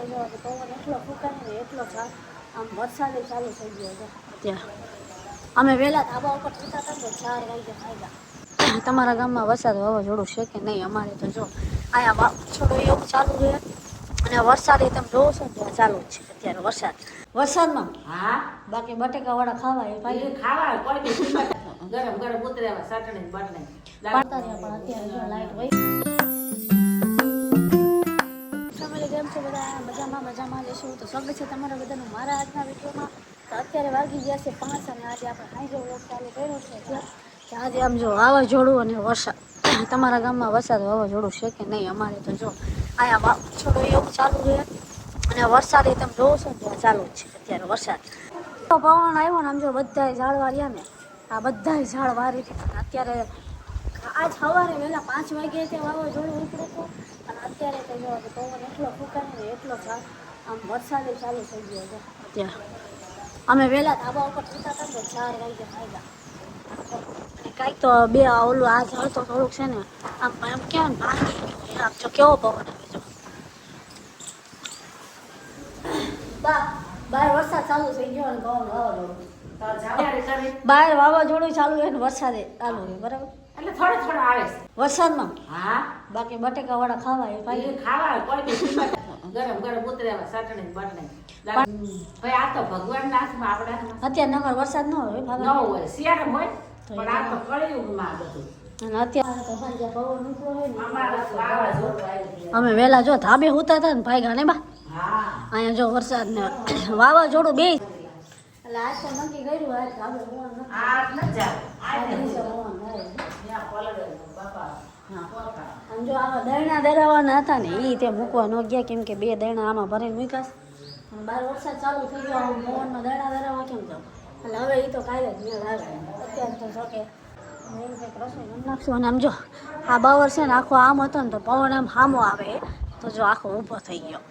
જો પવન એટલો ફૂંકાય ને એટલો આમ વરસાદે ચાલુ થઈ ગયો છે ત્યાં. અમે વહેલા ધાબા ઉપર જતા હતા તો 4 વાગે આવ્યા. તમારા ગામમાં વરસાદ વાવાઝોડું છે કે નહીં? અમારે તો જો અહીંયા વાવાઝોડું એવું ચાલુ છે અને વરસાદ તમે જોવો છો ને ચાલુ જ છે અત્યારે વરસાદમાં. હા બાકી બટેકા વાળા ખાવા એ ભાઈ ખાવા કોઈ ગરમ ગરમ ઉતરેવા સાટણે બાટણે પાડતા રહ્યા. પણ અત્યારે જો લાઈટ વહી. ફેમિલી કેમ છો બધા? મજામાં લેશું તો સ્વાગત છે તમારા બધાનું મારા આજના વિડીયોમાં. તો અત્યારે વાગી ગયા છે 5 અને આજે આપણે હાઈજો વ્લોગ ચાલુ કર્યો છે કે આજે આમ જો વાવાઝોડું અને વરસાદ. તમારા ગામમાં વરસાદ વાવાઝોડું છે કે નહીં? અમારે તો જો અહીંયા વાવાઝોડું એવું ચાલુ છે અને વરસાદ તમે જોવો છો ને ચાલુ જ છે અત્યારે વરસાદ. તો પવન આવ્યો ને આમ જો બધા ઝાડવા રહ્યા ને આ બધા ઝાડ વારી દીધા. અત્યારે આજ સવારે વહેલા 5 વાગે તે વાવાઝોડું ઉપડ્યું હતું અને અત્યારે તો જો પવન એટલો ફૂંકાય ને એટલો આમ વરસાદે ચાલુ થઈ ગયો છે અત્યારે. અમે વહેલા ધાબા ઉપર જતા હતા તો 4 વાગે આવ્યા. અને કાંઈક તો ઓલું આ ઝાડ તો થોડુંક છે ને આમ કહેવાય ને ભાંગી ગયું. આમ જો કેવો પવન આવે જો બહાર વરસાદ ચાલુ થઈ ગયો અને પવન વાવાઝોડું બહાર વાવાઝોડું ચાલુ છે ને વરસાદે ચાલુ છે બરાબર. એટલે થોડો આવે છે વરસાદમાં. હા બાકી બટેકા વાળા ખાવા એ ભાઈ ખાવા કોઈ ગરમ ગરમ ઉતરેવા સાટણે બાટણે ભાઈ આ તો ભગવાનના હાથમાં આપણા અત્યારે નગર વરસાદ ન હોય ન હોય શિયાળો હોય પણ આ તો કળિયુગમાં બધું. અને અત્યારે તો સાંજે પવન ઉપડ્યો હોય ને અમારા વાવાઝોડું આવ્યું. અમે વહેલા જો ધાબે હુતા હતા ને ભાઈ ગાને બા હા અહીંયા જો વરસાદ ને વાવાઝોડું બે એટલે આજ તો નક્કી કર્યું આજ ધાબે પવન નથી. આ ન જા આ દિવસે પવન આવે. ત્યાં પલળે બાપા આમ જો આવા દયણા દરાવાના હતા ને એ તે મૂકવા ન ગયા કેમ કે 2 દયણા આમાં ભરીને મૂકાસ. અને બહાર વરસાદ ચાલુ થઈ ગયો આમ પવનમાં દયણા દરાવા કેમ જાવ એટલે હવે એ તો કાલે જ મેળ આવે. અત્યારે તો જો કે એમ કંઈક રસોઈ કરી નાખશું. અને આમ જો આ બાવર છે ને આખો આમ હતો ને તો પવન આમ સામો આવે તો જો આખો ઊભો થઈ ગયો.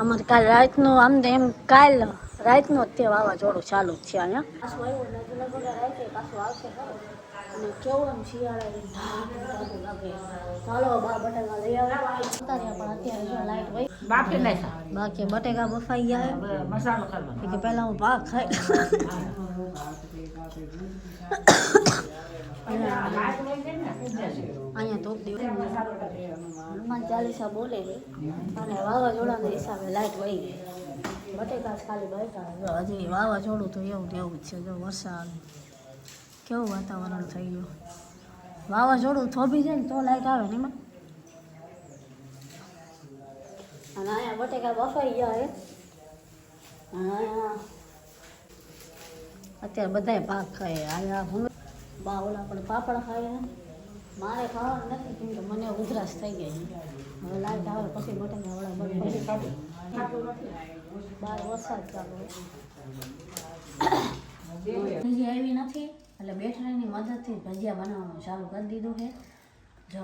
અમારે કાલ રાતનું આમ તો એમ કાલ રાતનું જ તે વાવાઝોડું ચાલુ જ છે અહીંયા. પાછું આવ્યું લગભગ રાતે પાછું આવશે ખરું. અને કેવું આમ શિયાળા લાગે. ચાલો બટેકા લઈ આવ્યા પણ અત્યારે જો લાઈટ વહી. બાફી નાખ્યા બાકી બટેકા બફાઈ ગયા મસાલો કરવાનો કે પહેલા હું ભાગ ખાઈ અહીંયા તો હનુમાન ચાલીસા બોલે છે અને વાવાઝોડાના હિસાબે લાઈટ વહી ગઈ. બટેકા ખાલી બેઠા હજી વાવાઝોડું તો એવું જ છે. જો વરસાદ કેવું વાતાવરણ થઈ ગયું. વાવાઝોડું થોભી જાય ને તો લાઈટ આવે ને એમાં. અને અહીંયા બટેકા બફાઈ ગયા હે. અત્યારે બધાય ભાગ ખાય. અહીંયા બા ઓલા પણ પાપડ ખાય. મારે ખાવાનું નથી કેમ કે મને ઉધરાશ થઈ ગઈ. હવે લાઈટ આવે પછી બટેકા વાળા પછી ખાતું નથી. બહાર વરસાદ ચાલુ હજી આવી નથી એટલે બેટરીની મદદથી ભજીયા બનાવવાનું ચાલુ કરી દીધું છે. જો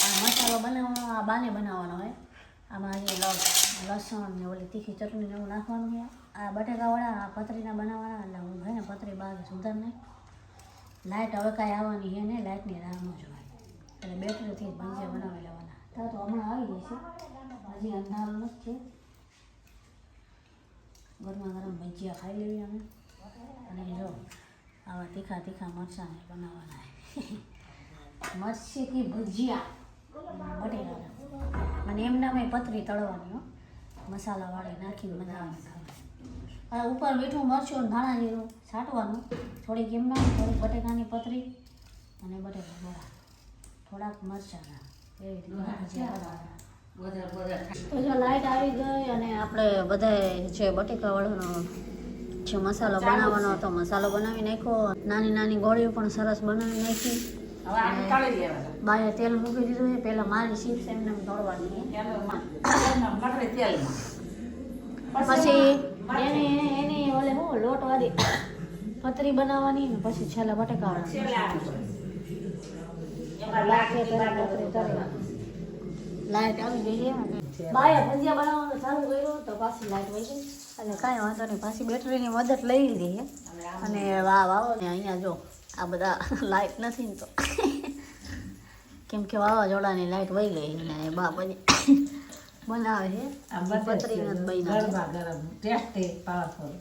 આ મસાલો બનાવવાનો આ બાને બનાવવાનો હોય. આમાં હજી લસણ ને ઓલી તીખી ચટણી એવું નાખવાનું છે. આ બટેકાવાળા આ પતરીના બનાવવાના એટલે હું ભાઈ ને પતરી બાર સુધાર નહીં. લાઇટ હવે કાંઈ આવવાની છે નહીં. લાઇટની રાહ ન જોવાય એટલે બેટરીથી ભજીયા બનાવી લેવાના. તો હમણાં આવી જશે. હજી અંધારું નથી. ગરમા ગરમ ભજીયા ખાઈ લેવી અમે. અને જો આવા તીખા મરચાં બનાવવાના. મરચીથી ભજીયા બટેકાના અને એમના મેં પતરી તળવાની હો મસાલાવાળી નાખીને બનાવવાની. હવે ઉપર મીઠું મરચું ધાણા જીરું છાંટવાનું. થોડીક એમના થોડીક બટેકાની પતરી અને બટેકા બોળા થોડાક મરચાંના એવી રીતે ભજીયા બનાવવાના. તો જો લાઈટ આવી ગઈ અને આપણે બધાએ જે બટેકાવાળાનો જે મસાલો બનાવવાનો હતો મસાલો બનાવી નાખ્યો. નાની નાની ગોળીઓ પણ સરસ બનાવી નાખી. બાએ તેલ મૂકી દીધું છે. પહેલાં મારી ચીપ્સ એમને તળવાની પછી એની ઓલે શું લોટવાળી પતરી બનાવવાની ને પછી છેલ્લા બટેકા લાઈટ આવી ગઈ છે. બાએ ભજીયા બનાવવાનું ચાલુ કર્યું તો પાછી લાઈટ વહી ગઈ એટલે કાંઈ વાંધો નહીં. પાછી બેટરીની મદદ લઈ લીધી છે. અને વાવો ને અહીંયા જો આ બધા લાઈટ નથી ને તો કેમ કે વાવાઝોડાની લાઈટ વહી ગઈ ને બા પછી બનાવે છે આ બધે પતરી નથી બન્યા ગરબા ગરમ ટેસ્ટી પાવરફુલ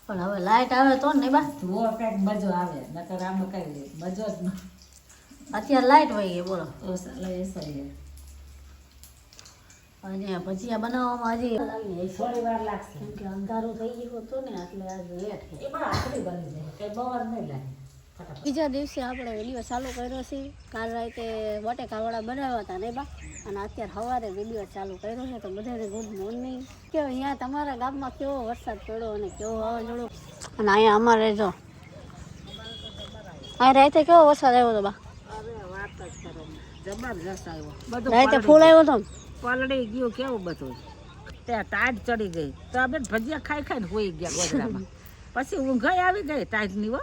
પણ હવે લાઈટ આવે તો ને બા જુઓ કંઈક મજો આવે નકર આમાં કઈ મજો જ ન અત્યારે લાઈટ વહી ગઈ બોલો એસો છે અને ભજીયા બનાવવામાં હજી લાગી જાય છે. થોડી વાર લાગશે કેમ કે અંધારું થઈ ગયું હતું ને એટલે આજ લેટ છે. એ પણ આખરી બની જાય કઈ બહુ વાર નહીં લાગે ફટાફટ બીજા દિવસે આપણે વિડીયો ચાલુ કર્યો છે. કાલ રાતે બટેકાવાળા બનાવ્યા હતા ને બા અને અત્યારે સવારે વિડીયો ચાલુ કર્યો છે. તો બધાને ગુડ મોર્નિંગ. કે અહીંયા તમારા ગામમાં કેવો વરસાદ પડ્યો અને કેવો વાવાઝોડું અને અહીંયા અમારે જો આ રાતે કેવો વરસાદ આવ્યો હતો બા અરે વાત જ કરો જબરજસ્ત આવ્યો બધું રાતે ફૂલ આવ્યો હતો ને? પલળી ગયું કેવું બધું ત્યાં ટાઈટ ચડી ગઈ તો આપણે ભજીયા ખાઈ ખાઈને હોઈ ગયા ગોદડામાં પછી ઊંઘાઈ આવી ગઈ ટાઈટની હો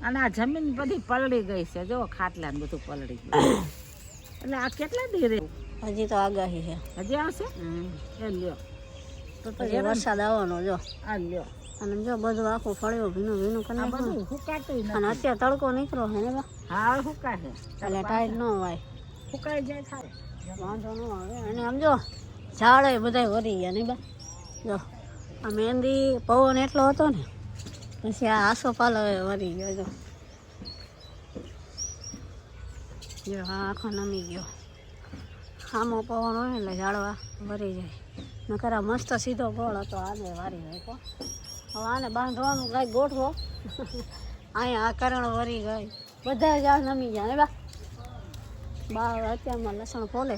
અને આ જમીન બધી પલળી ગઈ છે જો ખાટલા ને બધું પલળી ગયું એટલે આ કેટલા દી રે હજી તો આગાહી છે. હજી આવશે એ લ્યો તો પછી વરસાદ આવવાનો જો આ લ્યો અને જો બધું આખું ફળ્યું ભીનું ભીનું કરી આ નાખ્યું. બધું હુકાતું અને નથી અત્યારે તડકો નીકળ્યો છે ને બા હા હુકાશે એટલે ટાઈટ ન હોય હુકાઈ જાય થાય વાંધો ન આવે. અને આમ જો ઝાડ એ બધા વરી ગયા ને બા જો આ મહેંદી પવન એટલો હતો ને પછી આ આસોપાલ હવે વરી ગયો જો હા આખો નમી ગયો. આમો પવન હોય ને એટલે ઝાડવા વરી જાય નકર આ મસ્ત સીધો ગોળ હતો આને વારી નાખ્યો. હવે આને બાંધવાનું કાંઈ ગોઠવો અહીંયા આ કરણ વરી ગઈ બધા ઝાડ નમી ગયા ને બા અત્યારમાં લસણ ફોલે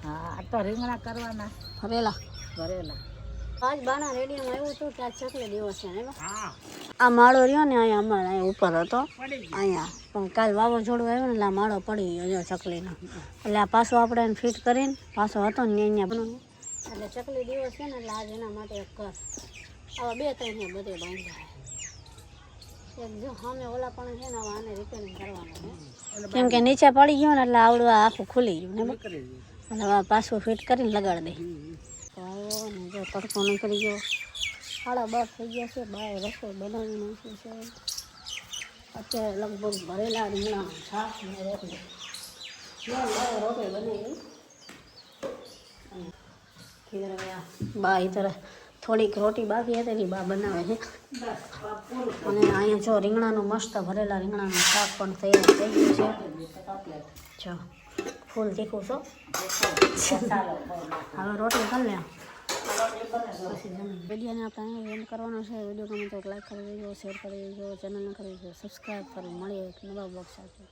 હા આ તો રીંગણા કરવાના ફરેલા. ભરેલા આજ બાના રેડિયોમાં આવ્યું હતું કે આજ ચકલી દિવસ છે ને બા હા આ માળો રહ્યો ને અહીંયા અમારે અહીંયા ઉપર હતો પડી ગયું અહીંયા પણ કાલ વાવાઝોડું આવ્યું ને એટલે આ માળો પડી ગયો જો ચકલીનો એટલે આ પાછો આપણે એને ફિટ કરીને પાછો હતો ને અહીંયા બનાવ્યો એટલે ચકલી દિવસ છે ને એટલે આજ એના માટે એક ઘર આવા 2-3 ને બધે બાંધ્યા એક જો સામે ઓલા પણ છે ને હવે આને રિપેરિંગ કરવાનું છે કેમ કે નીચે પડી ગયો ને એટલે આવડું આ આખું ખુલી ગયું ને બા. નીકળી ગયું એટલે હવે પાછું ફિટ કરીને લગાડી દે તો આવ્યો ને જો તડકો નીકળી ગયો 12:30 થઈ ગયા છે. બાય રસોઈ બનાવી નાખી છે અત્યારે લગભગ ભરેલા રીંગણા શાક ને રોટલી રોટલી બની ગઈ. કિધર ગયા બા ઇધર થોડીક રોટી બાકી હતી ને બા બનાવે છે. અને અહીંયા જો રીંગણાનું મસ્ત ભરેલા રીંગણાનું શાક પણ તૈયાર થઈ ગયું છે. જો ફૂલ તીખું છો હવે રોટલી કરી લે વિડીયોને આપણે એન્ડ કરવાનો છે. વિડીયો ગમે તો લાઈક કરી દેજો, શેર કરી દેજો, ચેનલને કરી દેજો સબસ્ક્રાઈબ કરી. મળીએ એક નવા બ્લોગ સાથે.